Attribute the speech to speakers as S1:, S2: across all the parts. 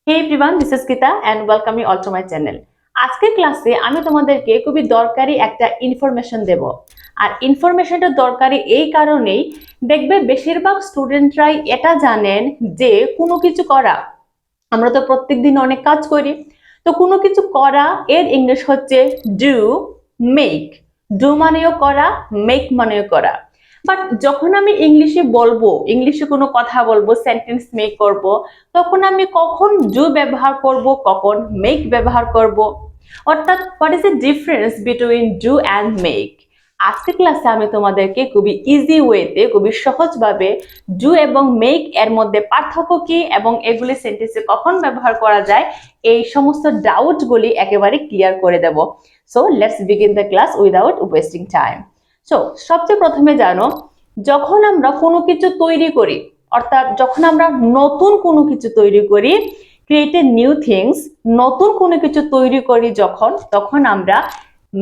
S1: Hey everyone, this is Kita and welcome you all to my channel. আজকের ক্লাসে আমি তোমাদেরকে খুবই দরকারি একটা ইনফরমেশন দেব। আর ইনফরমেশনটা দরকারি এই কারণেই দেখবে বেশিরভাগ স্টুডেন্টরাই এটা জানেন যে কোনো কিছু করা, আমরা তো প্রত্যেকদিন অনেক কাজ করি, তো কোনো কিছু করা এর ইংলিশ হচ্ছে ডু, মেক। ডু মানেও করা, মেক মানেও করা। বাট যখন আমি ইংলিশে বলবো, ইংলিশে কোনো কথা বলবো, সেন্টেন্স মেক করব, তখন আমি কখন ডু ব্যবহার করব, কখন মেক ব্যবহার করব, অর্থাৎ what is the difference between do and make. আজকের ক্লাসে আমি তোমাদেরকে খুবই ইজি ওয়েতে, খুবই সহজভাবে ডু এবং মেক এর মধ্যে পার্থক্য কি এবং এগুলি সেন্টেন্সে কখন ব্যবহার করা যায়, এই সমস্ত ডাউটগুলি একেবারে ক্লিয়ার করে দেব। So let's begin the class without wasting time. So সবচেয়ে প্রথমে জানো, যখন আমরা কোনো কিছু তৈরি করি, অর্থাৎ যখন আমরা নতুন কোনো কিছু তৈরি করি, ক্রিয়েট এ নিউ থিংস, নতুন কোনো কিছু তৈরি করি তখন আমরা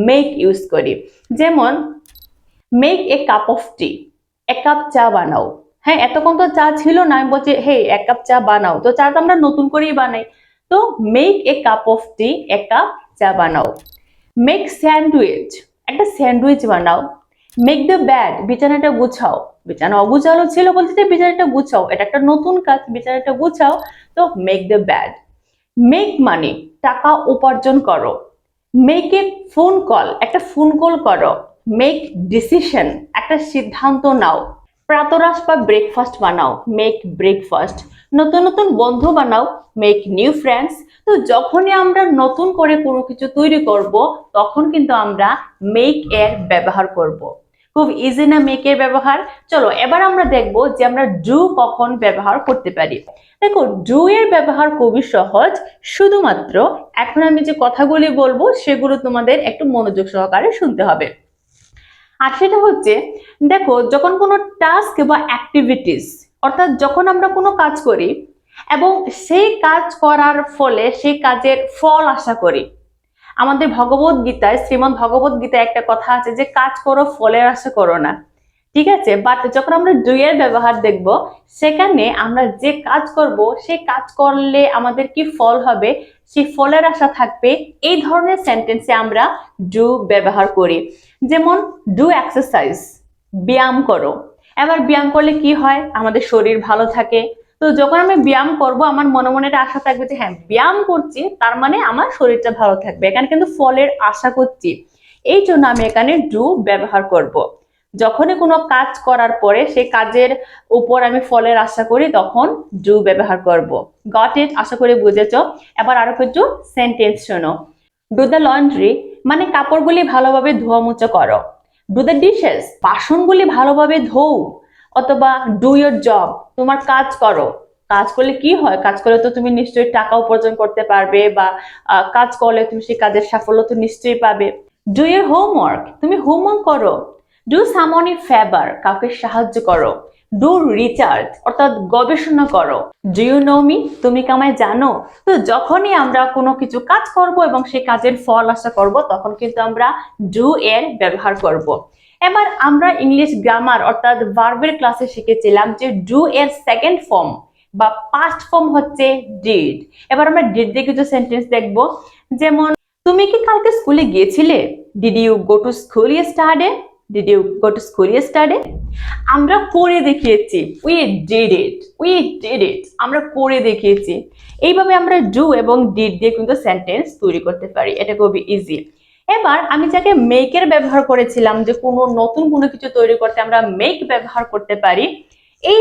S1: মেক ইউজ করি। যেমন মেক এ কাপ অফ টি, এক কাপ চা বানাও। হ্যাঁ, এতক্ষণ তো চা ছিল না, আমি বলছি হে এক কাপ চা বানাও, তো চা তো আমরা নতুন করেই বানাই। তো মেক এ কাপ অফ টি, এক কাপ চা বানাও। মেক স্যান্ডউইচ, একটা স্যান্ডউইচ বানাও। মেক দ্য ব্যাড, বিছানাটা গুছাও। বিছানা অগুছালো ছিল, বলছে যে বিছানাটা গুছাও, এটা একটা নতুন কাজ, বিছানাটা গুছাও। তো make the bad. Make money, টাকা উপার্জন করো। মেক এ ফোন কল, একটা ফোন কল করো। মেক ডিসিশন, একটা সিদ্ধান্ত নাও। প্রাতরাশ বা ব্রেকফাস্ট বানাও, মেক ব্রেকফাস্ট। নতুন নতুন বন্ধু বানাও, মেক নিউ ফ্রেন্ডস। তো যখনই আমরা নতুন করে কোনো কিছু তৈরি করব, তখন কিন্তু আমরা মেক এর ব্যবহার করব। খুব ইজি না মেক এর ব্যবহার? চলো এবার আমরা দেখব যে আমরা ডু কখন ব্যবহার করতে পারি। দেখো, ডু এর ব্যবহার খুবই সহজ, শুধুমাত্র এখন আমি যে কথাগুলি বলবো সেগুলো তোমাদের একটু মনোযোগ সহকারে শুনতে হবে। আর সেটা হচ্ছে, দেখো, যখন কোনো টাস্ক বা অ্যাক্টিভিটিস, অর্থাৎ যখন আমরা কোনো কাজ করি এবং সেই কাজ করার ফলে সেই কাজের ফল আশা করি। আমাদের ভগবত গীতায়, শ্রীমদ্ ভগবত গীতায় একটা কথা আছে যে কাজ করো, ফলের আশা করো না। ঠিক আছে, বাট যখন আমরা ডু এর ব্যবহার দেখব, সেখানে আমরা যে কাজ করব সেই কাজ করলে আমাদের কি ফল হবে, সেই ফলের আশা থাকবে, এই ধরনের সেন্টেন্সে আমরা ডু ব্যবহার করি। যেমন ডু এক্সারসাইজ, ব্যায়াম করো। এবার ব্যায়াম করলে কি হয়, আমাদের শরীর ভালো থাকে। তো যখন আমি ব্যায়াম করব, আমার মনে মনে একটা আশা থাকবে যে হ্যাঁ ব্যায়াম করছি, তার মানে আমার শরীরটা ভালো থাকবে। এখানে কিন্তু ফলের আশা করছি, এই জন্য আমি এখানে ডু ব্যবহার করব। যখনই কোনো কাজ করার পরে সেই কাজের উপর আমি ফলের আশা করি, তখন ডু ব্যবহার করব। Got it? আশা করি বুঝেছো। এবার আরো কিছু সেন্টেন্স শোনো। ডু দ্য লন্ড্রি, মানে কাপড়গুলি ভালোভাবে ধোয়া মুছা করো। ডু দ্য ডিশেস, বাসনগুলি ভালোভাবে ধোও। অথবা ডু ইয়োর জব, তোমার কাজ করো। কাজ করলে কি হয়, কাজ করলে তো তুমি নিশ্চয়ই টাকা উপার্জন করতে পারবে, বা কাজ করলে তুমি সেই কাজের সাফল্য তো নিশ্চয়ই পাবে। ডু ইয়োর হোমওয়ার্ক, তুমি হোমওয়ার্ক করো। ডু সামন এ ফেভার, কাউকে সাহায্য করো। ডু রিচার্জ, অর্থাৎ গবেষণা করো। ডু ইউ নো মি, তুমি কি আমায় জানো? তো যখনই আমরা কোনো কিছু কাজ করব এবং সেই কাজের ফল আশা করব, তখন কিন্তু আমরা ডু এর ব্যবহার করব। এবার আমরা ইংলিশ গ্রামার অর্থাৎ ভার্বের ক্লাসে শিখেছিলাম যে ডু এর সেকেন্ড ফর্ম বা পাস্ট ফর্ম হচ্ছে ডিড। এবার আমরা ডিড দিয়ে কিছু সেন্টেন্স দেখব। যেমন, তুমি কি কালকে স্কুলে গিয়েছিলে? Did you go to school yesterday? Did you go to school yesterday? আমরা করে দেখিয়েছি, we did it, we did it, আমরা করে দেখিয়েছি। এইভাবে আমরা ডু এবং ডিড দিয়ে কিন্তু সেন্টেন্স তৈরি করতে পারি, এটা খুবই ইজি। এবার আমি যাকে মেকের ব্যবহার করেছিলাম, যে কোনো নতুন কোনো কিছু তৈরি করতে আমরা মেক ব্যবহার করতে পারি, এই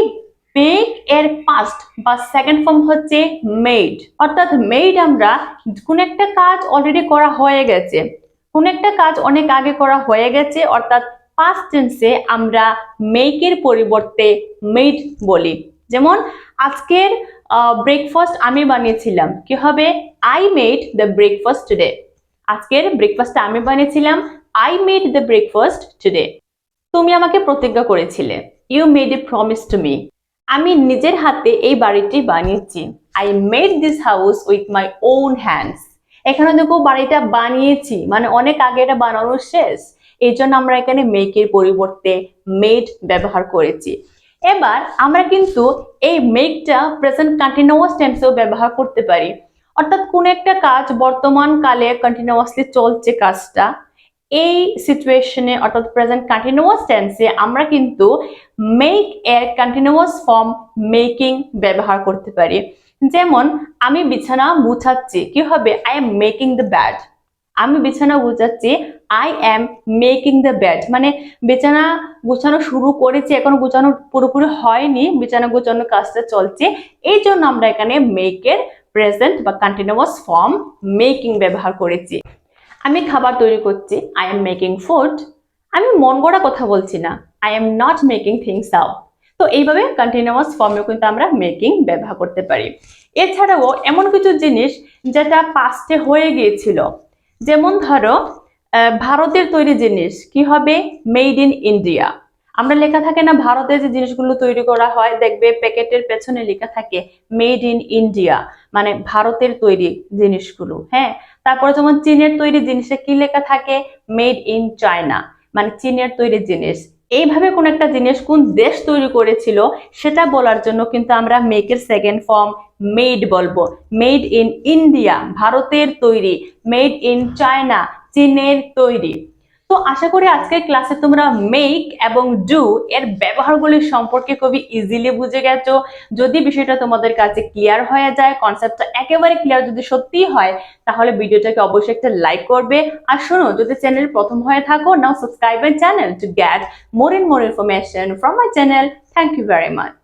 S1: মেক এর পাস্ট বা সেকেন্ড ফর্ম হচ্ছে মেড। অর্থাৎ মেড আমরা কোন একটা কাজ অলরেডি করা হয়ে গেছে, কোন একটা কাজ অনেক আগে করা হয়ে গেছে, অর্থাৎ পাস্ট টেন্সে আমরা মেকের পরিবর্তে মেড বলি। যেমন আজকের ব্রেকফাস্ট আমি বানিয়েছিলাম, কি হবে, I made the breakfast today. আজকের ব্রেকফাস্ট আমি বানিয়েছিলাম, I made the breakfast today. তুমি আমাকে প্রতিজ্ঞা করেছিলে, you made a promise to me. আমি নিজের হাতে এই বাড়িটি বানিয়েছি, I made this house with my own hands. এখানে দেখো বাড়িটা বানিয়েছি মানে অনেক আগে এটা বানানো শেষ, এই জন্য আমরা এখানে মেকের পরিবর্তে মেড ব্যবহার করেছি। এবার আমরা কিন্তু এই মেকটা প্রেজেন্ট কন্টিনিউয়াস টেন্সেও ব্যবহার করতে পারি। অর্থাৎ কোন একটা কাজ বর্তমান কালে কন্টিনিউয়াসলি চলছে কাজটা, এই সিচুয়েশনে অর্থাৎ প্রেজেন্ট কন্টিনিউয়াস টেন্সে আমরা কিন্তু মেক এর কন্টিনিউয়াস ফর্ম মেকিং ব্যবহার করতে পারি। যেমন আমি বিছানা গুছাচ্ছি, কি হবে? I am making the bed. আমি বিছানা গুছাচ্ছি, I am making the bed, মানে বিছানা গুছানো শুরু করেছি, এখনো গুছানো পুরোপুরি হয়নি, বিছানা গুছানোর কাজটা চলছে। এই জন্য আমরা এখানে মেকের প্রেজেন্ট বা কন্টিনিউয়াস ফর্ম মেকিং ব্যবহার করেছি। আমি খাবার তৈরি করছি, আই এম মেকিং ফুড। আমি মন গড়া কথা বলছি না, I am not making things up. তো এইভাবে কন্টিনিউয়াস ফর্মেও কিন্তু আমরা মেকিং ব্যবহার করতে পারি। এছাড়াও এমন কিছু জিনিস যেটা পাস্টে হয়ে গিয়েছিল, যেমন ধরো ভারতের তৈরি জিনিস, কি হবে? Made in India. আমরা লেখা থাকে না ভারতে যে জিনিসগুলো তৈরি করা হয়, দেখবে প্যাকেটের পেছনে লেখা থাকে মেড ইন ইন্ডিয়া, মানে ভারতের তৈরি জিনিসগুলো। হ্যাঁ, তারপরে যেমন চীনের তৈরি জিনিসে কি লেখা থাকে? মেড ইন চায়না, মানে চীনের তৈরি জিনিস। এইভাবে কোন একটা জিনিস কোন দেশ তৈরি করেছিল সেটা বলার জন্য কিন্তু আমরা মেকের সেকেন্ড ফর্ম মেড বলবো। মেড ইন ইন্ডিয়া, ভারতের তৈরি। মেড ইন চায়না, চীনের তৈরি। তো আশা করি আজকের ক্লাসে তোমরা মেক এবং ডু এর ব্যবহারগুলি সম্পর্কে খুবই ইজিলি বুঝে গেছো। যদি বিষয়টা তোমাদের কাছে ক্লিয়ার হয়ে যায়, কনসেপ্টটা একেবারে ক্লিয়ার যদি সত্যি হয়, তাহলে ভিডিওটাকে অবশ্যই একটা লাইক করবে। আর শোনো, যদি চ্যানেল প্রথম হয়ে থাকো, now subscribe my channel to get more and more information from my channel. Thank you very much.